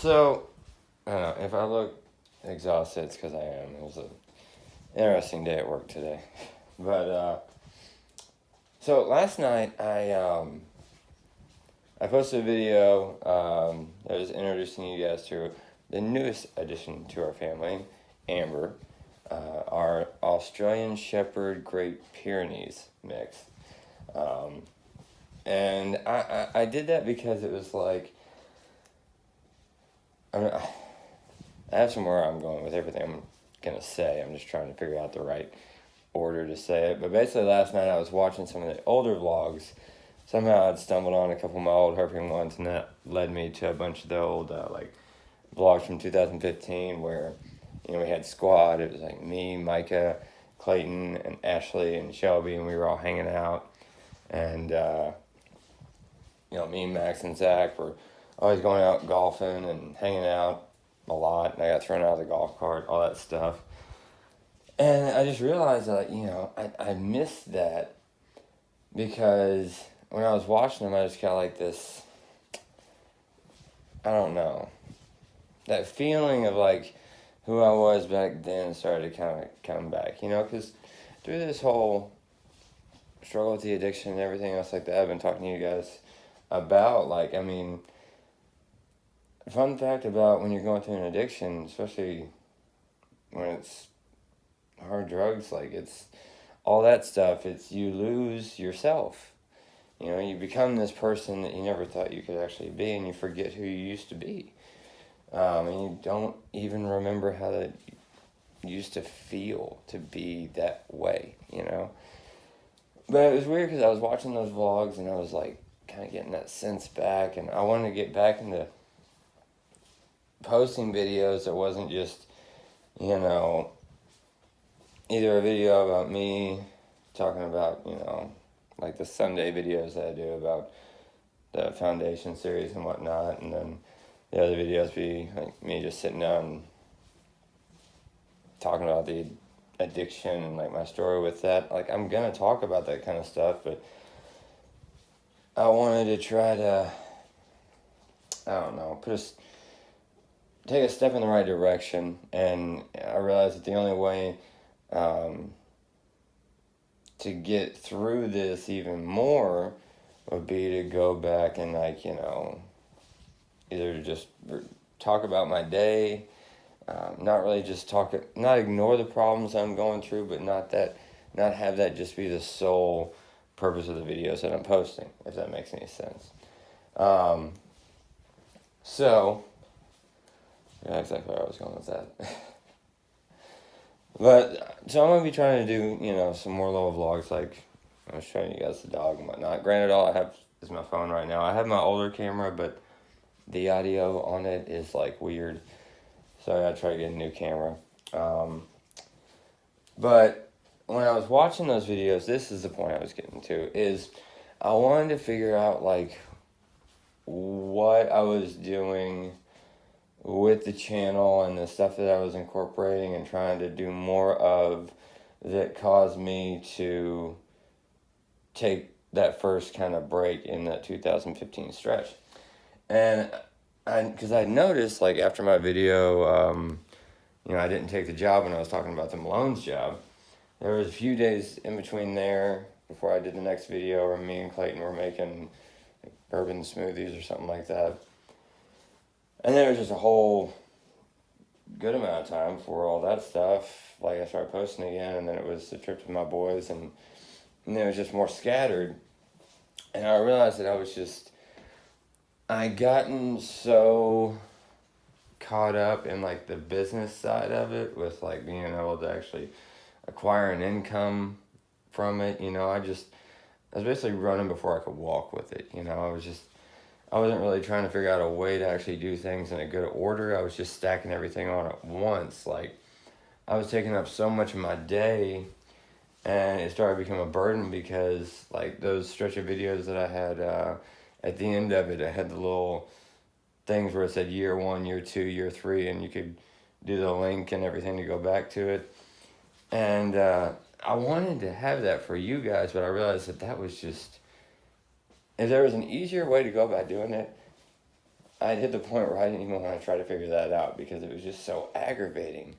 So, I don't know, if I look exhausted, it's because I am. It was an interesting day at work today. But, so last night I posted a video that was introducing you guys to the newest addition to our family, Amber, our Australian Shepherd Great Pyrenees mix. And I did that because it was like, I have somewhere I'm going with everything I'm going to say. I'm just trying to figure out the right order to say it. But basically, last night I was watching some of the older vlogs. Somehow I'd stumbled on a couple of my old herping ones, and that led me to a bunch of the old, vlogs from 2015 where, we had squad. It was like me, Micah, Clayton, and Ashley, and Shelby, and we were all hanging out. And, me, Max, and Zach were always going out golfing and hanging out a lot. And I got thrown out of the golf cart, all that stuff. And I just realized that, I missed that because when I was watching them, I just got like this, I don't know, that feeling of like who I was back then started to kind of come back, because through this whole struggle with the addiction and everything else like that, I've been talking to you guys about, fun fact about when you're going through an addiction, especially when it's hard drugs, it's all that stuff, it's you lose yourself. You become this person that you never thought you could actually be, and you forget who you used to be. And you don't even remember how that used to feel to be that way, But it was weird because I was watching those vlogs and I was kind of getting that sense back, and I wanted to get back into posting videos that wasn't just, either a video about me talking about, like the Sunday videos that I do about the foundation series and whatnot, and then the other videos be like me just sitting down and talking about the addiction and my story with that. I'm gonna talk about that kind of stuff, but I wanted to try to, I don't know, take a step in the right direction, and I realized that the only way to get through this even more would be to go back and either just talk about my day, not really just not ignore the problems I'm going through, but not have that just be the sole purpose of the videos that I'm posting, if that makes any sense. So, yeah, exactly where I was going with that. But, so I'm going to be trying to do, some more little vlogs, I was showing you guys the dog and whatnot. Granted, all I have is my phone right now. I have my older camera, but the audio on it is, weird. So I gotta try to get a new camera. But when I was watching those videos, this is the point I was getting to, is I wanted to figure out, what I was doing with the channel and the stuff that I was incorporating and trying to do more of that caused me to take that first kind of break in that 2015 stretch. And because I noticed, after my video, I didn't take the job when I was talking about the Malone's job. There was a few days in between there before I did the next video where me and Clayton were making bourbon smoothies or something like that. And there was just a whole good amount of time for all that stuff. I started posting again, and then it was the trip with my boys, and it was just more scattered. And I realized that I'd gotten so caught up in the business side of it with being able to actually acquire an income from it. I was basically running before I could walk with it. I wasn't really trying to figure out a way to actually do things in a good order. I was just stacking everything on at once. I was taking up so much of my day, and it started to become a burden because those stretch of videos that I had, at the end of it, I had the little things where it said year 1, year 2, year 3, and you could do the link and everything to go back to it. And I wanted to have that for you guys, but I realized that was just, if there was an easier way to go about doing it, I'd hit the point where I didn't even want to try to figure that out because it was just so aggravating.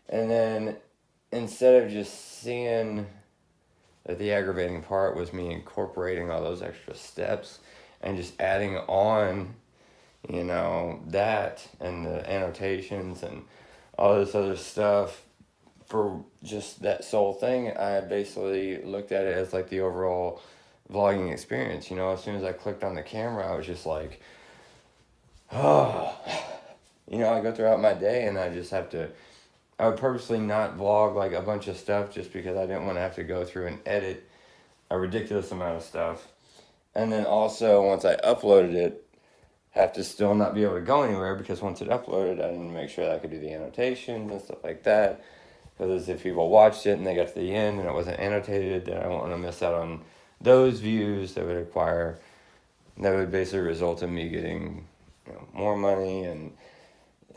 And then instead of just seeing that the aggravating part was me incorporating all those extra steps and just adding on, that and the annotations and all this other stuff for just that sole thing, I basically looked at it as like the overall vlogging experience. As soon as I clicked on the camera, I was just like, oh, I go throughout my day and I would purposely not vlog like a bunch of stuff just because I didn't want to have to go through and edit a ridiculous amount of stuff. And then also, once I uploaded it, have to still not be able to go anywhere because once it uploaded, I didn't make sure that I could do the annotations and stuff like that. Because if people watched it and they got to the end and it wasn't annotated, then I don't want to miss out on those views that would basically result in me getting more money. And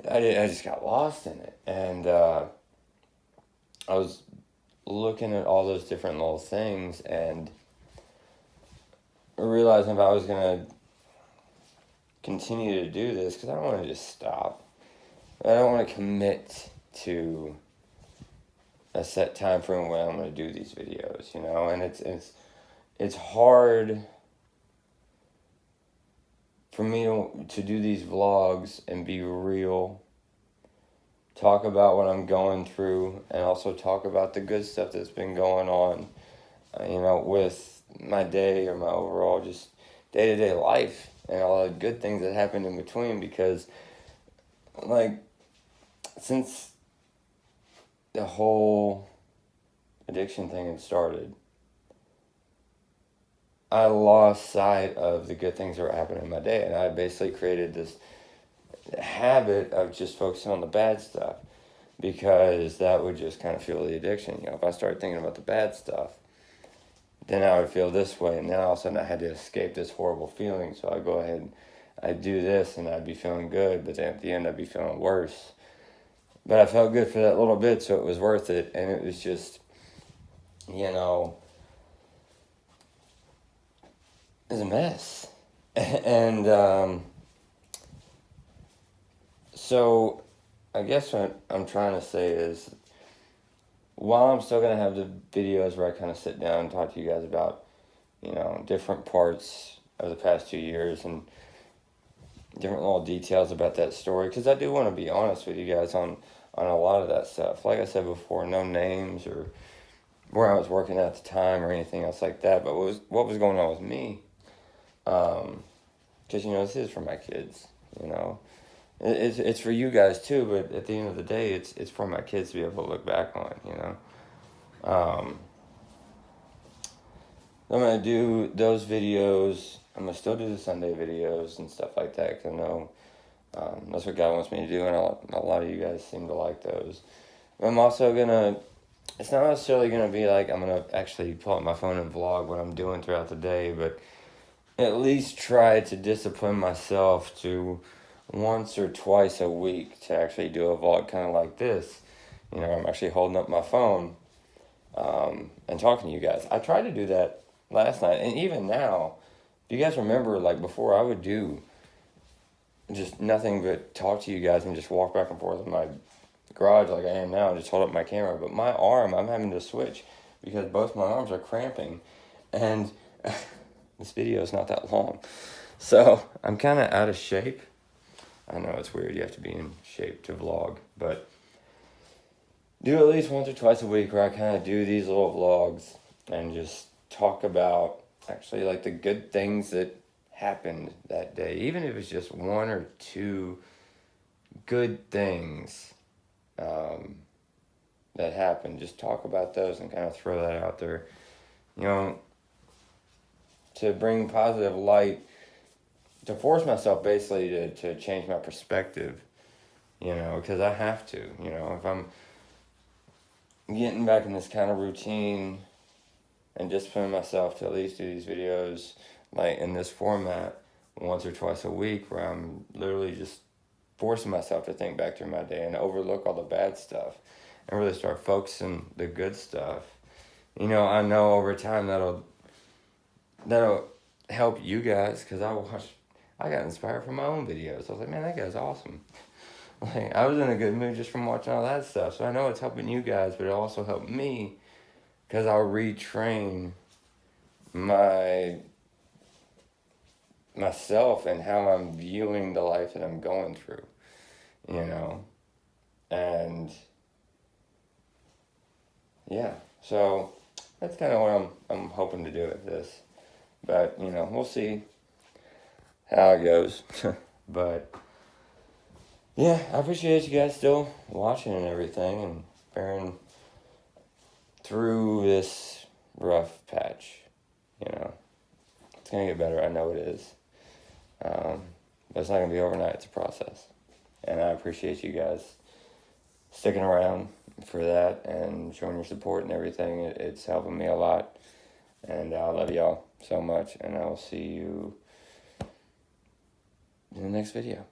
I just got lost in it. And I was looking at all those different little things and realizing if I was going to continue to do this, because I don't want to just stop. I don't want to commit to a set time frame when I'm going to do these videos, and it's hard for me to do these vlogs and be real, talk about what I'm going through, and also talk about the good stuff that's been going on, with my day or my overall just day-to-day life and all the good things that happened in between. Because since the whole addiction thing had started, I lost sight of the good things that were happening in my day, and I basically created this habit of just focusing on the bad stuff because that would just kind of fuel the addiction. If I started thinking about the bad stuff, then I would feel this way, and then all of a sudden I had to escape this horrible feeling. So I'd go ahead and I'd do this, and I'd be feeling good, but then at the end I'd be feeling worse. But I felt good for that little bit, so it was worth it, and it was just, it was a mess. And so I guess what I'm trying to say is, while I'm still going to have the videos where I kind of sit down and talk to you guys about, different parts of the past 2 years and different little details about that story, because I do want to be honest with you guys on a lot of that stuff. Like I said before, no names or where I was working at the time or anything else like that, but what was going on with me, because, this is for my kids, It's for you guys too, but at the end of the day, it's for my kids to be able to look back on, I'm going to do those videos. I'm going to still do the Sunday videos and stuff like that, because I know that's what God wants me to do, and a lot of you guys seem to like those. But I'm also going to, it's not necessarily going to be like I'm going to actually pull out my phone and vlog what I'm doing throughout the day, but at least try to discipline myself to once or twice a week to actually do a vlog kind of like this. I'm actually holding up my phone and talking to you guys. I tried to do that last night, and even now, if you guys remember, before, I would do just nothing but talk to you guys and just walk back and forth in my garage like I am now and just hold up my camera. But my arm, I'm having to switch because both my arms are cramping, and this video is not that long, so I'm kind of out of shape. I know it's weird, you have to be in shape to vlog, but do at least once or twice a week where I kind of do these little vlogs and just talk about actually the good things that happened that day. Even if it's just one or two good things that happened, just talk about those and kind of throw that out there, to bring positive light, to force myself basically to change my perspective, because I have to, if I'm getting back in this kind of routine and disciplining myself to at least do these videos in this format once or twice a week, where I'm literally just forcing myself to think back through my day and overlook all the bad stuff and really start focusing the good stuff. I know over time that'll help you guys, because I I got inspired from my own videos. I was like, man, that guy's awesome. Like, I was in a good mood just from watching all that stuff. So I know it's helping you guys, but it also helped me because I'll retrain myself and how I'm viewing the life that I'm going through, you know. And yeah, so that's kind of what I'm hoping to do with this. But, you know, we'll see how it goes. But yeah, I appreciate you guys still watching and everything and bearing through this rough patch. You know, it's gonna get better. I know it is. But it's not gonna be overnight. It's a process, and I appreciate you guys sticking around for that and showing your support and everything. It's helping me a lot, and I love y'all so much. And I will see you in the next video.